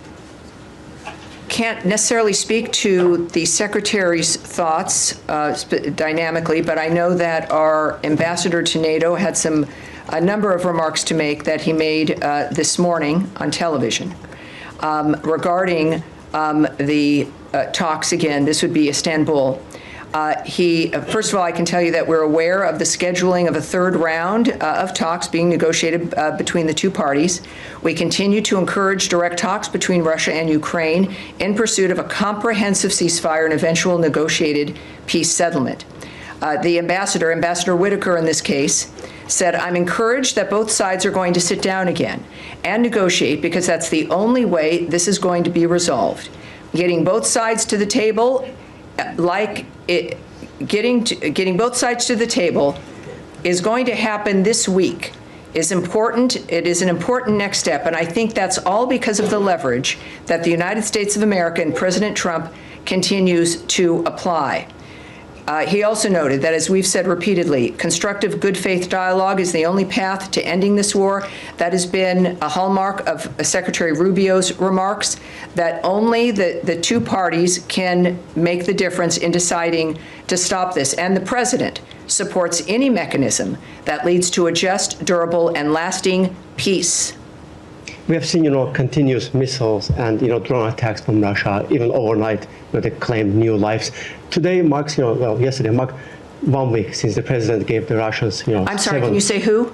can't necessarily speak to the Secretary's thoughts dynamically, but I know that our ambassador to NATO had a number of remarks to make that he made this morning on television regarding the talks. Again, this would be Istanbul. First of all, I can tell you that we're aware of the scheduling of a third round of talks being negotiated between the two parties. We continue to encourage direct talks between Russia and Ukraine in pursuit of a comprehensive ceasefire and eventual negotiated peace settlement. The Ambassador Whitaker in this case, said, "I'm encouraged that both sides are going to sit down again and negotiate because that's the only way this is going to be resolved. getting both sides to the table, getting both sides to the table is going to happen this week is important. It is an important next step, and I think that's all because of the leverage that the United States of America and President Trump continues to apply. He also noted that, as we've said repeatedly, constructive good faith dialogue is the only path to ending this war. That has been a hallmark of Secretary Rubio's remarks, that only the two parties can make the difference in deciding to stop this. And the president supports any mechanism that leads to a just, durable, and lasting peace. We have seen, continuous missiles and, drone attacks from Russia, even overnight, they claimed new lives. Today marks, yesterday marked 1 week since the president gave the Russians, I'm sorry, can you say who?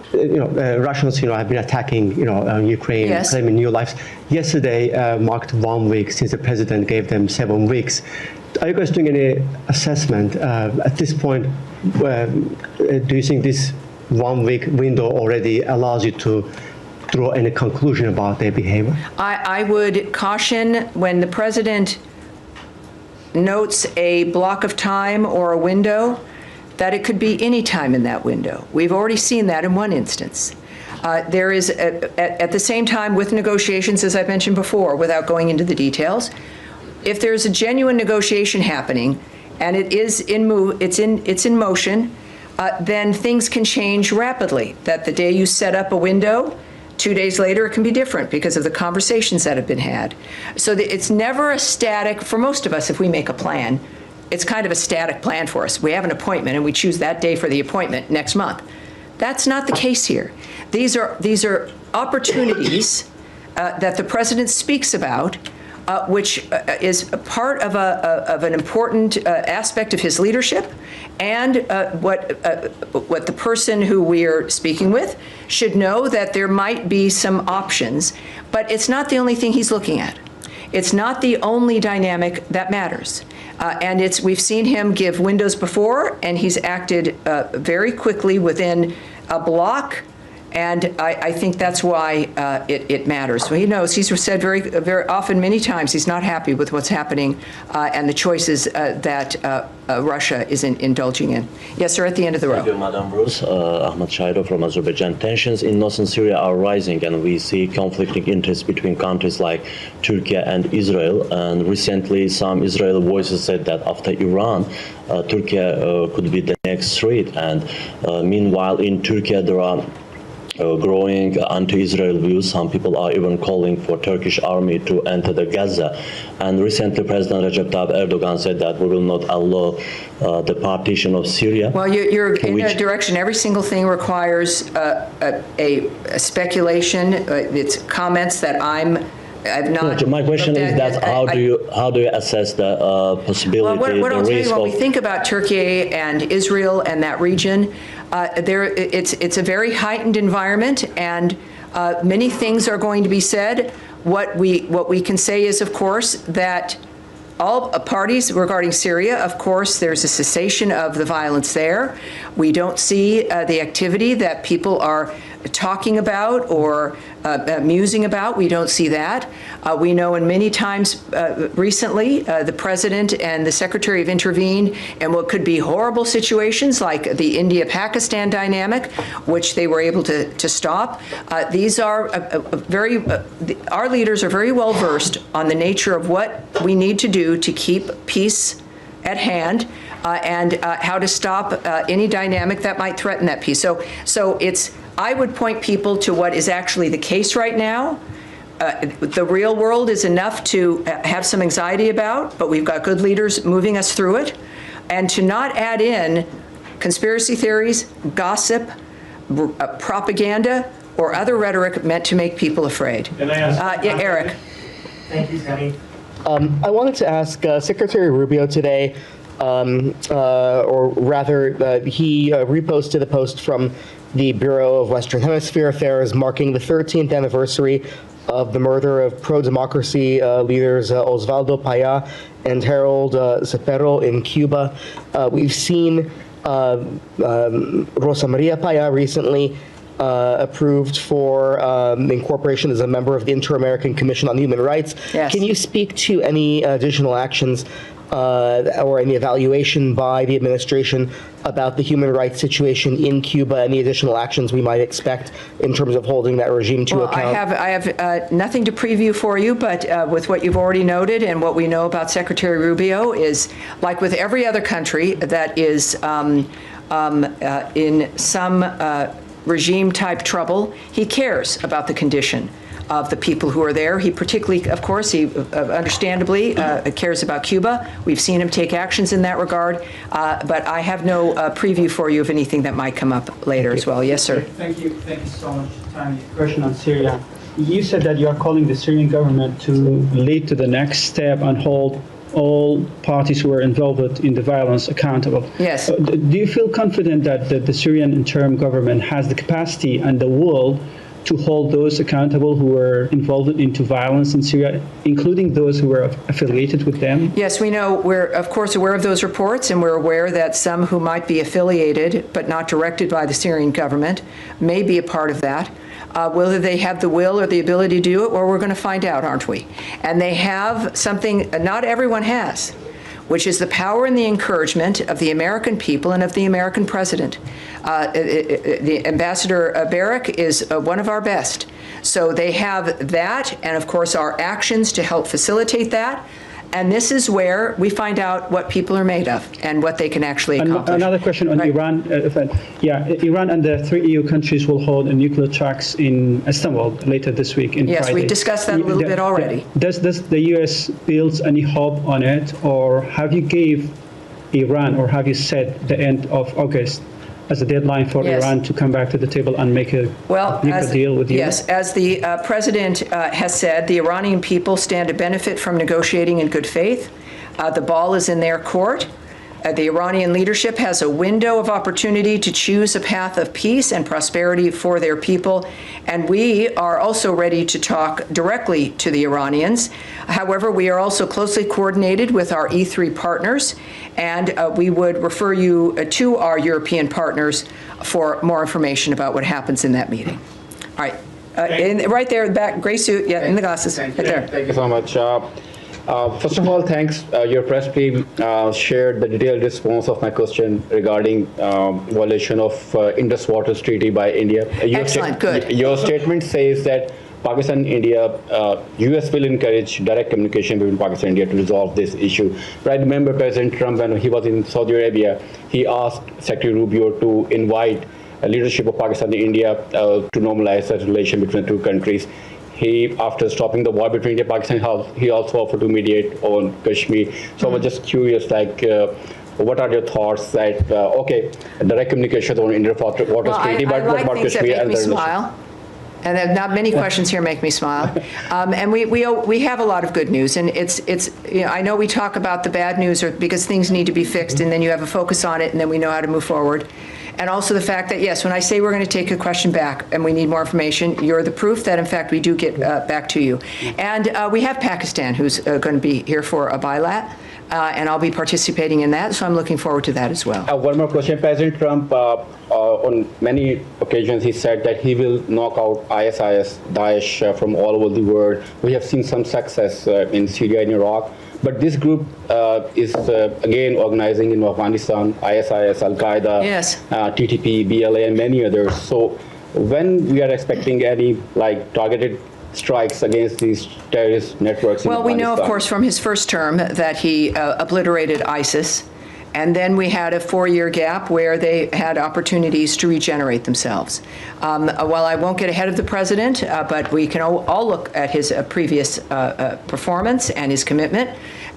Russians, have been attacking, Ukraine, Yes. claiming new lives. Yesterday marked 1 week since the president gave them 7 weeks. Are you guys doing any assessment at this point? Do you think this 1 week window already allows you to draw any conclusion about their behavior? I would caution when the president notes a block of time or a window that it could be any time in that window. We've already seen that in one instance. There is, at the same time, with negotiations, as I mentioned before, without going into the details, if there's a genuine negotiation happening and it's in motion, then things can change rapidly. That the day you set up a window, 2 days later, it can be different because of the conversations that have been had. So it's never a static, for most of us, if we make a plan, it's kind of a static plan for us. We have an appointment and we choose that day for the appointment next month. That's not the case here. These are opportunities that the president speaks about, which is a part of an important aspect of his leadership, and what the person who we are speaking with should know, that there might be some options, but it's not the only thing he's looking at. It's not the only dynamic that matters. And we've seen him give windows before, and he's acted very quickly within a block. And I think that's why it matters. So he knows. He's said very, very often, many times, he's not happy with what's happening and the choices that Russia is indulging in. Yes, sir, at the end of the row. Thank you, Madam Bruce. Ahmad Shaido from Azerbaijan. Tensions in northern Syria are rising, and we see conflicting interests between countries like Turkey and Israel. And recently, some Israeli voices said that after Iran, Turkey could be the next threat. And meanwhile, in Turkey, there are growing anti-Israel views. Some people are even calling for Turkish army to enter the Gaza. And recently, President Recep Tayyip Erdogan said that we will not allow the partition of Syria. Well, you're in a direction. Every single thing requires a speculation. It's comments that I've not. No, my question is that how do you assess the possibility? Well, what I'll tell you, when we of think about Turkey and Israel and that region, it's a very heightened environment, and many things are going to be said. What we can say is, of course, that all parties regarding Syria, of course, there's a cessation of the violence there. We don't see the activity that people are talking about or musing about. We don't see that. We know in many times recently, the president and the secretary have intervened in what could be horrible situations like the India-Pakistan dynamic, which they were able to stop. These are our leaders are very well versed on the nature of what we need to do to keep peace at hand and how to stop any dynamic that might threaten that peace. So I would point people to what is actually the case right now. The real world is enough to have some anxiety about, but we've got good leaders moving us through it. And to not add in conspiracy theories, gossip, propaganda, or other rhetoric meant to make people afraid. Can I ask? Yeah, Eric. Thank you, Tammy. I wanted to ask Secretary Rubio today, or rather, he reposted a post from the Bureau of Western Hemisphere Affairs marking the 13th anniversary of the murder of pro-democracy leaders Osvaldo Paya and Harold Cepero in Cuba. We've seen Rosa Maria Paya recently approved for incorporation as a member of the Inter-American Commission on Human Rights. Yes. Can you speak to any additional actions or any evaluation by the administration about the human rights situation in Cuba, any additional actions we might expect in terms of holding that regime to account? I have nothing to preview for you, but with what you've already noted and what we know about Secretary Rubio is, like with every other country that is in some regime-type trouble, he cares about the condition of the people who are there. He particularly, of course, he understandably cares about Cuba. We've seen him take actions in that regard, but I have no preview for you of anything that might come up later as well. Yes, sir. Thank you so much, Tammy. Question on Syria. You said that you are calling the Syrian government to lead to the next step and hold all parties who are involved in the violence accountable. Yes. Do you feel confident that the Syrian interim government has the capacity and the will to hold those accountable who were involved into violence in Syria, including those who were affiliated with them? Yes, we know. We're, of course, aware of those reports, and we're aware that some who might be affiliated but not directed by the Syrian government may be a part of that. Whether they have the will or the ability to do it, well, we're going to find out, aren't we? And they have something not everyone has, which is the power and the encouragement of the American people and of the American president. The Ambassador Barrack is one of our best. So they have that, and of course our actions to help facilitate that. And this is where we find out what people are made of and what they can actually accomplish. Another question on Iran. Iran and the 3 EU countries will hold a nuclear talks in Istanbul later this week. Yes, Friday. we discussed that a little bit already. Does the U.S. build any hope on it, or have you gave Iran, or have you set the end of August as a deadline for Iran to come back to the table and make a nuclear deal with you? Yes, as the president has said, the Iranian people stand to benefit from negotiating in good faith. The ball is in their court. The Iranian leadership has a window of opportunity to choose a path of peace and prosperity for their people, and we are also ready to talk directly to the Iranians. However, we are also closely coordinated with our E3 partners, and we would refer you to our European partners for more information about what happens in that meeting. All right, right there, back, gray suit, in the glasses, right there. Thank you so much. First of all, thanks. Your press team shared the detailed response of my question regarding violation of Indus Waters Treaty by India. Excellent, good. Your statement says that Pakistan and India, US will encourage direct communication between Pakistan and India to resolve this issue. But I remember President Trump, when he was in Saudi Arabia, he asked Secretary Rubio to invite leadership of Pakistan and India to normalize that relation between the two countries. He, after stopping the war between India and Pakistan, he also offered to mediate on Kashmir. So I was just curious, what are your thoughts that, direct communication on Indian Waters Treaty, but what about Kashmir and the relation? And not many questions here make me smile. And we have a lot of good news, and it's I know we talk about the bad news because things need to be fixed, and then you have a focus on it, and then we know how to move forward. And also the fact that, yes, when I say we're going to take a question back and we need more information, you're the proof that, in fact, we do get back to you. And we have Pakistan, who's going to be here for a bilat, and I'll be participating in that, so I'm looking forward to that as well. One more question. President Trump, on many occasions, he said that he will knock out ISIS, Daesh, from all over the world. We have seen some success in Syria and Iraq. But this group is, again, organizing in Afghanistan, ISIS, Al-Qaeda, TTP, BLA, and many others. So when we are expecting any targeted strikes against these terrorist networks in Well, we know, of Afghanistan? course, from his first term that he obliterated ISIS. And then we had a 4-year gap where they had opportunities to regenerate themselves. Well, I won't get ahead of the president, but we can all look at his previous performance and his commitment.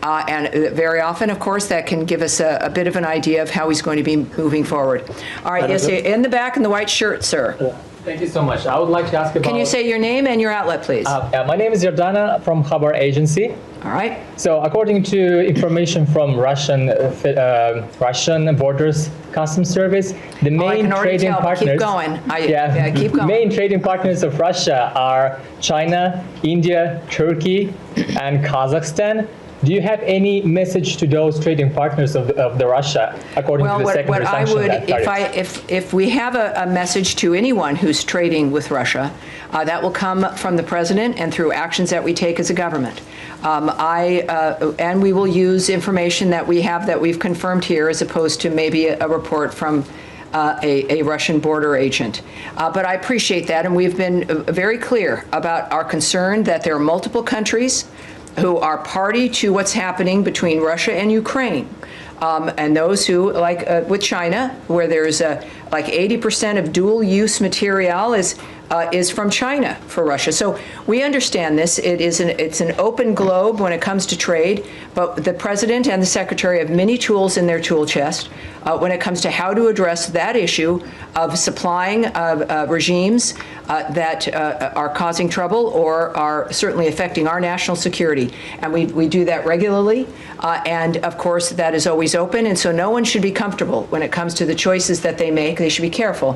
And very often, of course, that can give us a bit of an idea of how he's going to be moving forward. All right, yes, in the back in the white shirt, sir. Thank you so much. I would like to ask about... Can you say your name and your outlet, please? My name is Jordana from Khabar Agency. All right. So according to information from Russian Borders Customs Service, the main trading partners... Keep going. Keep going. Main trading partners of Russia are China, India, Turkey, and Kazakhstan. Do you have any message to those trading partners of the Russia, according to the secondary sanctions? If we have a message to anyone who's trading with Russia, that will come from the president and through actions that we take as a government. And we will use information that we have that we've confirmed here, as opposed to maybe a report from a Russian border agent. But I appreciate that, and we've been very clear about our concern that there are multiple countries who are party to what's happening between Russia and Ukraine. And those who, like with China, where there's like 80% of dual-use material is from China for Russia. So we understand this. It's an open globe when it comes to trade, but the president and the secretary have many tools in their tool chest when it comes to how to address that issue of supplying regimes that are causing trouble or are certainly affecting our national security. And we do that regularly. And of course, that is always open. And so no one should be comfortable when it comes to the choices that they make. They should be careful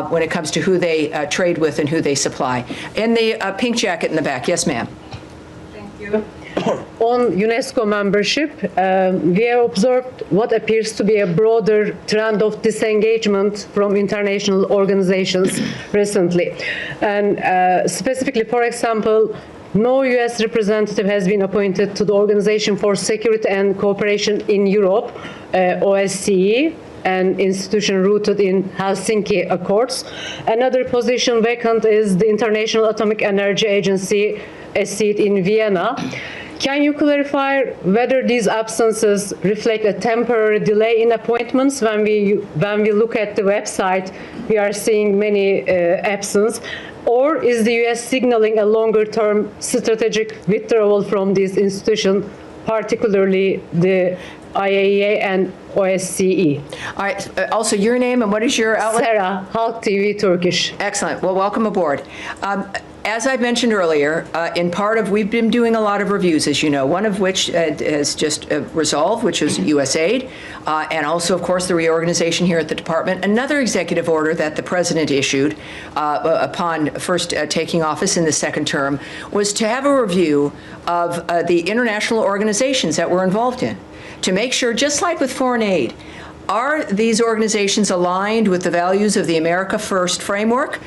when it comes to who they trade with and who they supply. In the pink jacket in the back. Yes, ma'am. Thank you. On UNESCO membership, we have observed what appears to be a broader trend of disengagement from international organizations recently. And specifically, for example, no U.S. representative has been appointed to the Organization for Security and Cooperation in Europe, OSCE, an institution rooted in Helsinki Accords. Another position vacant is the International Atomic Energy Agency, a seat in Vienna. Can you clarify whether these absences reflect a temporary delay in appointments? When we look at the website, we are seeing many absences. Or is the U.S. signaling a longer-term strategic withdrawal from these institutions, particularly the IAEA and OSCE? All right. Also, your name and what is your outlet? Sarah, Halk TV, Turkish. Excellent. Well, welcome aboard. As I mentioned earlier, we've been doing a lot of reviews, as you know, one of which has just resolved, which is USAID, and also, of course, the reorganization here at the department. Another executive order that the president issued upon first taking office in the second term was to have a review of the international organizations that we're involved in, to make sure, just like with foreign aid, are these organizations aligned with the values of the America First framework?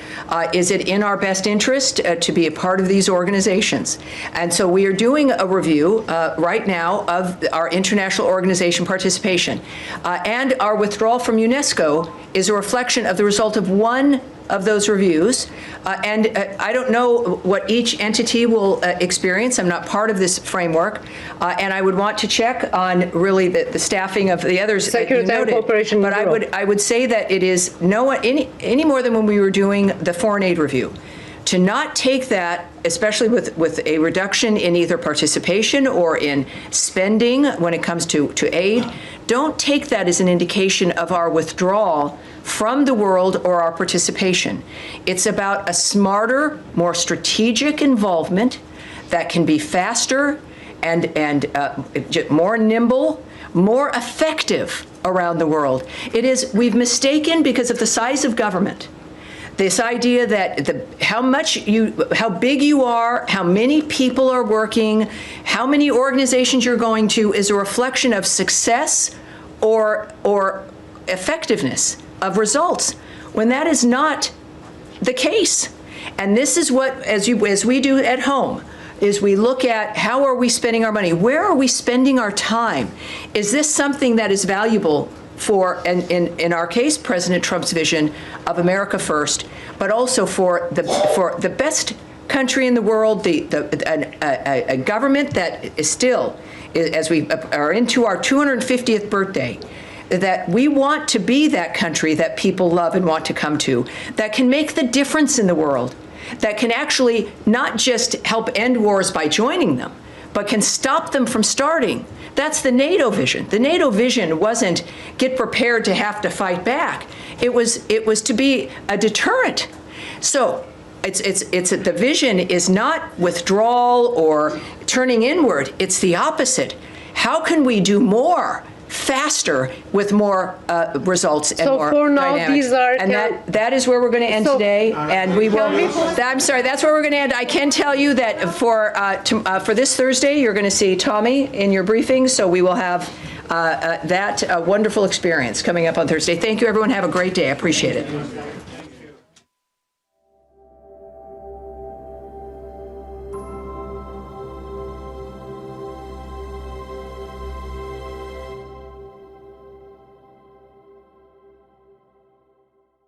Is it in our best interest to be a part of these organizations? And so we are doing a review right now of our international organization participation. And our withdrawal from UNESCO is a reflection of the result of one of those reviews. And I don't know what each entity will experience. I'm not part of this framework. And I would want to check on really the staffing of the others that you noted. But I would say that it is any more than when we were doing the foreign aid review. To not take that, especially with a reduction in either participation or in spending when it comes to aid, don't take that as an indication of our withdrawal from the world or our participation. It's about a smarter, more strategic involvement that can be faster and more nimble, more effective around the world. We've mistaken, because of the size of government, this idea that how big you are, how many people are working, how many organizations you're going to is a reflection of success or effectiveness of results, when that is not the case. And this is what, as we do at home, is we look at how are we spending our money? Where are we spending our time? Is this something that is valuable for, in our case, President Trump's vision of America First, but also for the best country in the world, a government that is still, as we are into our 250th birthday, that we want to be that country that people love and want to come to, that can make the difference in the world, that can actually not just help end wars by joining them, but can stop them from starting. That's the NATO vision. The NATO vision wasn't get prepared to have to fight back. It was to be a deterrent. So the vision is not withdrawal or turning inward. It's the opposite. How can we do more faster with more results and So more for now, dynamics. these are- And that is where we're going to end today, and we will. I'm sorry, that's where we're going to end. I can tell you that for this Thursday, you're going to see Tommy in your briefing, so we will have that wonderful experience coming up on Thursday. Thank you, everyone. Have a great day. I appreciate it.